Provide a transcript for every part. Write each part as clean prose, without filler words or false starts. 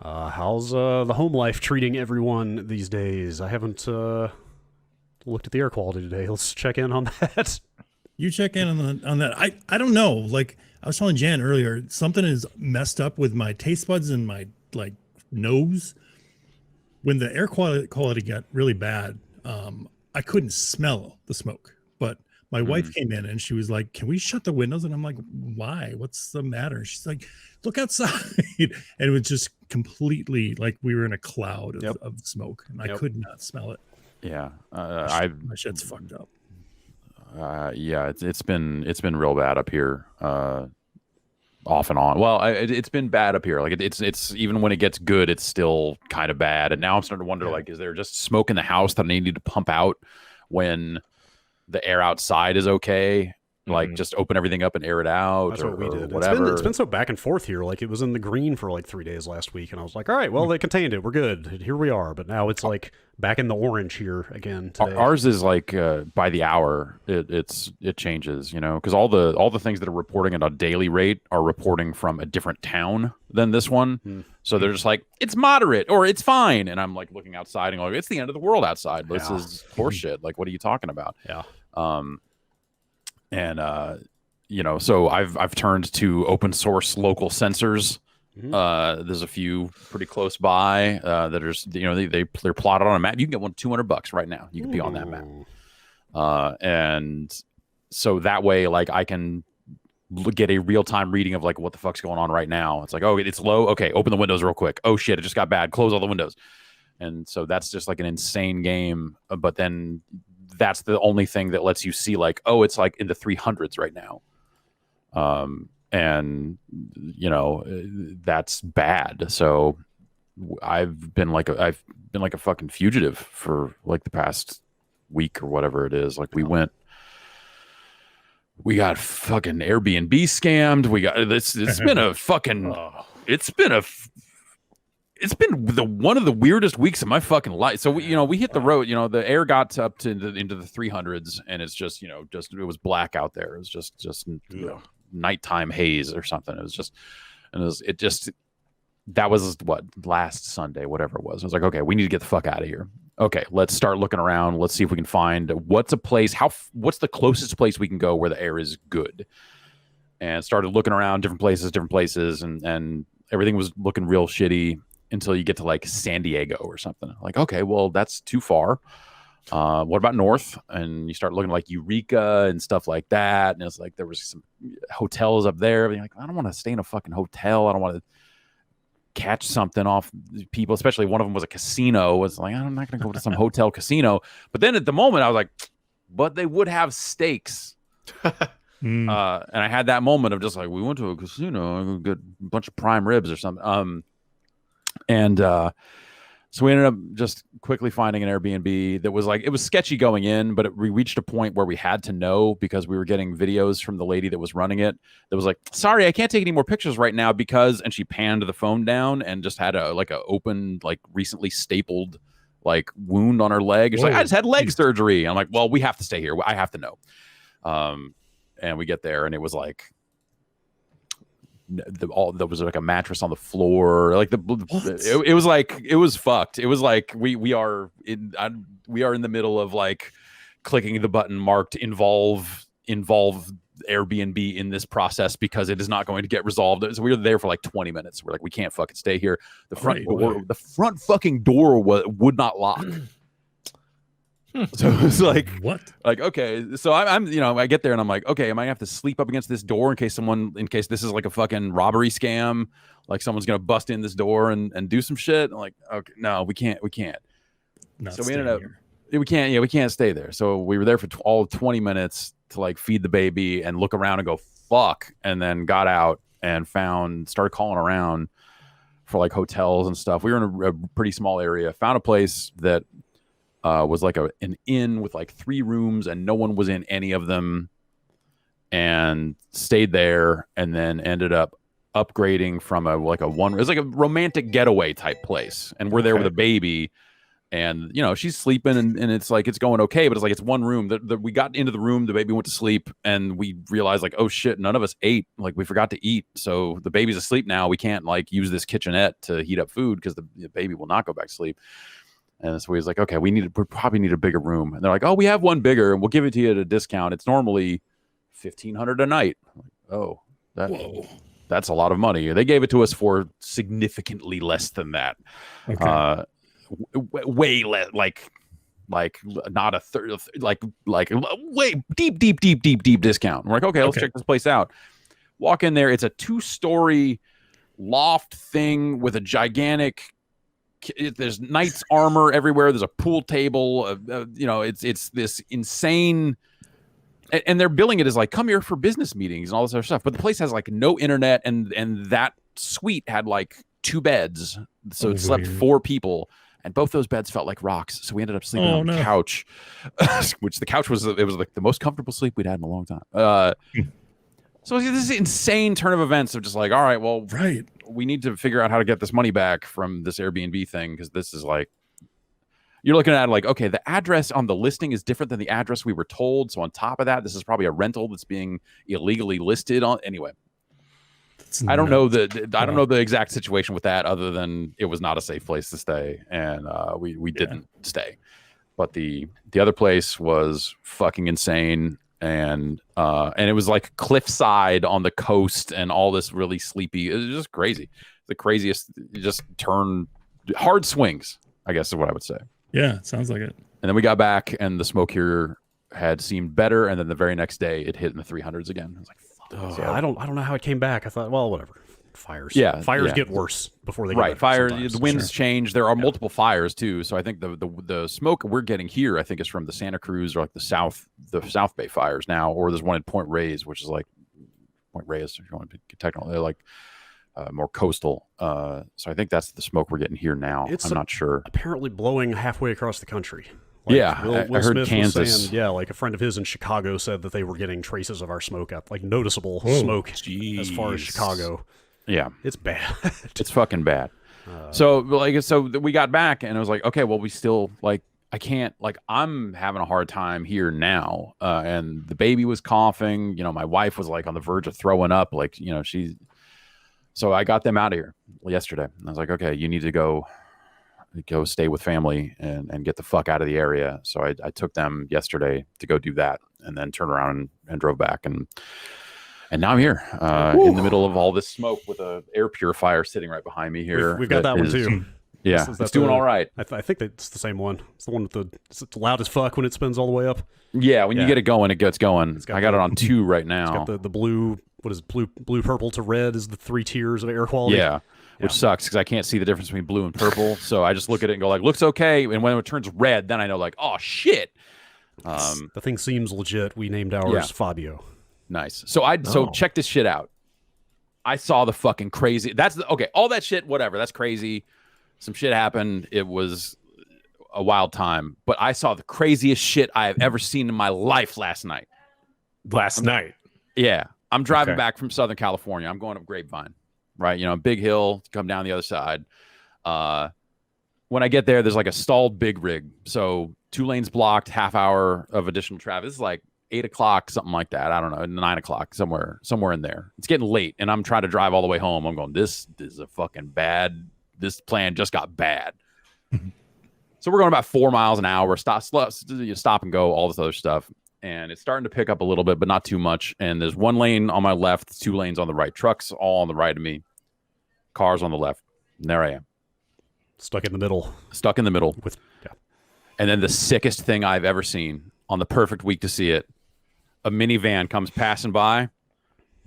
How's the home life treating everyone these days? I haven't looked at the air quality today. Let's check in on that. You check in on that. I don't know. Like I was telling Jan earlier, something is messed up with my taste buds and my nose. When the air quality got really bad, I couldn't smell the smoke. But my wife came in and she was like, "Can we shut the windows?" And I'm like, "Why? What's the matter?" She's like, "Look outside." And it was just completely like we were in a cloud of smoke, and I could not smell it. Yeah, my shit's fucked up. Yeah, it's been real bad up here, off and on. Well, it's been bad up here. Like it's even when it gets good, it's still kind of bad. And now I'm starting to wonder, like, is there just smoke in the house that I need to pump out when the air outside is okay? Like just open everything up and air it out. That's what we did. Whatever. It's been so back and forth here. Like it was in the green for like 3 days last week, and I was like, all right, well, they contained it. We're good. Here we are. But now it's like back in the orange here again today. Ours is like by the hour. It changes, because all the things that are reporting at a daily rate are reporting from a different town than this one. So they're just like, it's moderate or it's fine, and I'm like looking outside and going, it's the end of the world outside. This is horseshit. Like, what are you talking about? Yeah. And so I've turned to open source local sensors. There's a few pretty close by that are they're plotted on a map. You can get one $200 right now. You can be on that map, and so that way, like, I can get a real time reading of like what the fuck's going on right now. It's like, oh, it's low. Okay, open the windows real quick. Oh shit, it just got bad. Close all the windows. And so that's just like an insane game. But then that's the only thing that lets you see like, oh, it's like in the 300s right now. And that's bad. So I've been like a fucking fugitive for like the past week or whatever it is. Like we got fucking Airbnb scammed. We got this. It's been a fucking, it's been one of the weirdest weeks of my fucking life. So we hit the road, the air got up to into the 300s, and it's just, it was black out there. It was just nighttime haze or something. It was just, that was what, last Sunday, whatever it was. I was like, okay, we need to get the fuck out of here. Okay, let's start looking around. Let's see if we can find what's the closest place we can go where the air is good. And started looking around different places, and everything was looking real shitty until you get to like San Diego or something. Like, okay, well, that's too far. What about north? And you start looking like Eureka and stuff like that. And it's like there was some hotels up there. But you're like, I don't want to stay in a fucking hotel. I don't want to catch something off people, especially one of them was a casino. Was like, I'm not going to go to some hotel casino. But then at the moment, I was like, but they would have steaks. And I had that moment of just like, we went to a casino, get a bunch of prime ribs or something. So we ended up just quickly finding an Airbnb that was like, it was sketchy going in, but we reached a point where we had to know because we were getting videos from the lady that was running it that was like, sorry, I can't take any more pictures right now because, and she panned the phone down and just had a open, like recently stapled like wound on her leg. She's like, I just had leg surgery. I'm like, well, we have to stay here. I have to know. And we get there and it was like, there was like a mattress on the floor, like it was like, it was fucked. It was like we are in the middle of like clicking the button marked involve Airbnb in this process because it is not going to get resolved. So we were there for like 20 minutes. We're like, we can't fucking stay here. The front fucking door would not lock. So it was like, what? Like, okay. So I'm I get there and I'm like, okay, am I gonna have to sleep up against this door in case this is like a fucking robbery scam? Like someone's gonna bust in this door and do some shit. I'm like, okay, no, we can't. So we ended up, we can't stay there. So we were there for all 20 minutes to like feed the baby and look around and go, fuck. And then got out and started calling around for like hotels and stuff. We were in a pretty small area, found a place that was like an inn with like 3 rooms and no one was in any of them, and stayed there, and then ended up upgrading from it was like a romantic getaway type place, and we're there with a baby, And she's sleeping, and it's like it's going okay, but it's like it's one room. We got into the room, the baby went to sleep, and we realized like, oh shit, none of us ate. Like we forgot to eat, so the baby's asleep now. We can't like use this kitchenette to heat up food because the baby will not go back to sleep. And so we was like, okay, we probably need a bigger room. And they're like, oh, we have one bigger, and we'll give it to you at a discount. It's normally $1,500 a night. I'm like, oh, that's a lot of money. They gave it to us for significantly less than that. Okay. Way less, like not a third, like way deep discount. We're like, okay, let's check this place out. Walk in there. It's a 2-story loft thing with a gigantic. There's knight's armor everywhere. There's a pool table. It's this insane. And they're billing it as like, come here for business meetings and all this other stuff. But the place has like no internet, and that suite had like 2 beds, so it slept 4 people. And both those beds felt like rocks, so we ended up sleeping on the couch, which the couch was like the most comfortable sleep we'd had in a long time. So this is insane turn of events of just like, all right, well, we need to figure out how to get this money back from this Airbnb thing, because this is like, you're looking at it like, okay, the address on the listing is different than the address we were told. So on top of that, this is probably a rental that's being illegally listed on. Anyway. I don't know the exact situation with that, other than it was not a safe place to stay, and we didn't stay. But the other place was fucking insane, and it was like cliffside on the coast, and all this really sleepy. It was just crazy, the craziest. Just hard swings, I guess is what I would say. Yeah, sounds like it. And then we got back, and the smoke here had seemed better, and then the very next day it hit in the 300s again. I was like, so I don't know how it came back. I thought, well, whatever. Fires. Fires get worse before they get better. Fire. The winds change. There are multiple fires too. So I think the smoke we're getting here, I think, is from the Santa Cruz or like the South Bay fires now, or there's one at Point Reyes, which is like Point Reyes, if you want to be technical. They're like more coastal. So I think that's the smoke we're getting here now. I'm not sure. Apparently blowing halfway across the country. Will I heard Smith Kansas. Saying, like a friend of his in Chicago said that they were getting traces of our smoke up, like noticeable smoke as far as Chicago. Yeah, it's bad. It's fucking bad. So we got back, and it was like, okay, well, we still like, I can't, like, I'm having a hard time here now, and the baby was coughing. My wife was like on the verge of throwing up, like, so I got them out of here yesterday. And I was like, okay, you need to go stay with family and get the fuck out of the area. So I took them yesterday to go do that, and then turned around and drove back, and now I'm here in the middle of all this smoke with a air purifier sitting right behind me here. We've got that one too. Yeah, it's doing all right. I think it's the same one. It's the one with it's loud as fuck when it spins all the way up. Yeah, when you get it going, it gets going. I got it on 2 right now. It's got the blue. What is it? Blue, purple to red is the 3 tiers of air quality. Yeah. Which sucks because I can't see the difference between blue and purple. So I just look at it and go like, looks okay. And when it turns red, then I know like, oh shit. The thing seems legit. We named ours Fabio. Nice. So check this shit out. I saw the fucking crazy. All that shit, whatever. That's crazy. Some shit happened. It was a wild time. But I saw the craziest shit I have ever seen in my life last night. Yeah. I'm driving back from Southern California. I'm going up Grapevine. Right, big hill, come down the other side. When I get there, there's like a stalled big rig. So 2 lanes blocked, half hour of additional traffic. This is like 8 o'clock, something like that. I don't know, 9 o'clock, somewhere in there. It's getting late, and I'm trying to drive all the way home. I'm going, this is a fucking bad. This plan just got bad. So we're going about 4 miles an hour. Stop and go, all this other stuff. And it's starting to pick up a little bit, but not too much. And there's 1 lane on my left, 2 lanes on the right. Trucks all on the right of me. Cars on the left. And there I am. Stuck in the middle. And then the sickest thing I've ever seen on the perfect week to see it. A minivan comes passing by.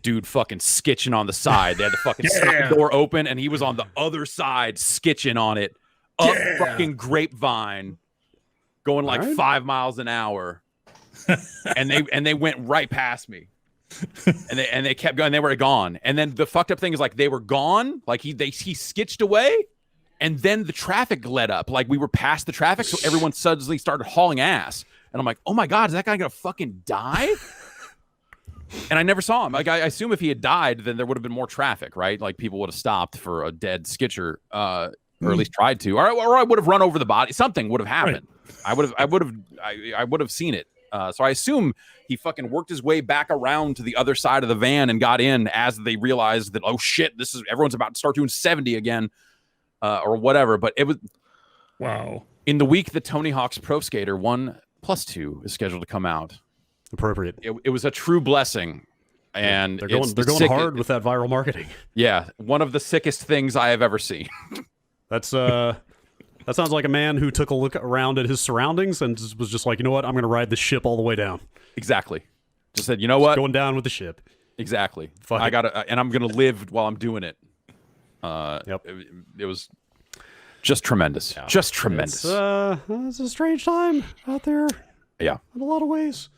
Dude fucking skitching on the side. They had the fucking side door open, and he was on the other side skitching on it. Up fucking Grapevine. Going like 5 miles an hour. and they went right past me. and they kept going. They were gone. And then the fucked up thing is like they were gone. Like he skitched away, and then the traffic let up. Like we were past the traffic, so everyone suddenly started hauling ass. And I'm like, oh my god, is that guy gonna fucking die? And I never saw him. Like I assume if he had died, then there would have been more traffic, right? Like people would have stopped for a dead skitcher. or at least tried to, or I would have run over the body. Something would have happened. Right. I would have seen it. So I assume he fucking worked his way back around to the other side of the van and got in as they realized that, oh shit, everyone's about to start doing 70 again, or whatever. But it was wow. In the week that Tony Hawk's Pro Skater 1+2 is scheduled to come out. Appropriate. It was a true blessing. And they're going hard with that viral marketing. Yeah, one of the sickest things I have ever seen. That sounds like a man who took a look around at his surroundings and was just like, you know what, I'm going to ride the ship all the way down. Exactly. Just said, you know what, going down with the ship. Exactly. Fuck I it. gotta, and I'm gonna live while I'm doing it. Yep. It was just tremendous. Yeah. Just tremendous. It's a strange time out there. Yeah. In a lot of ways.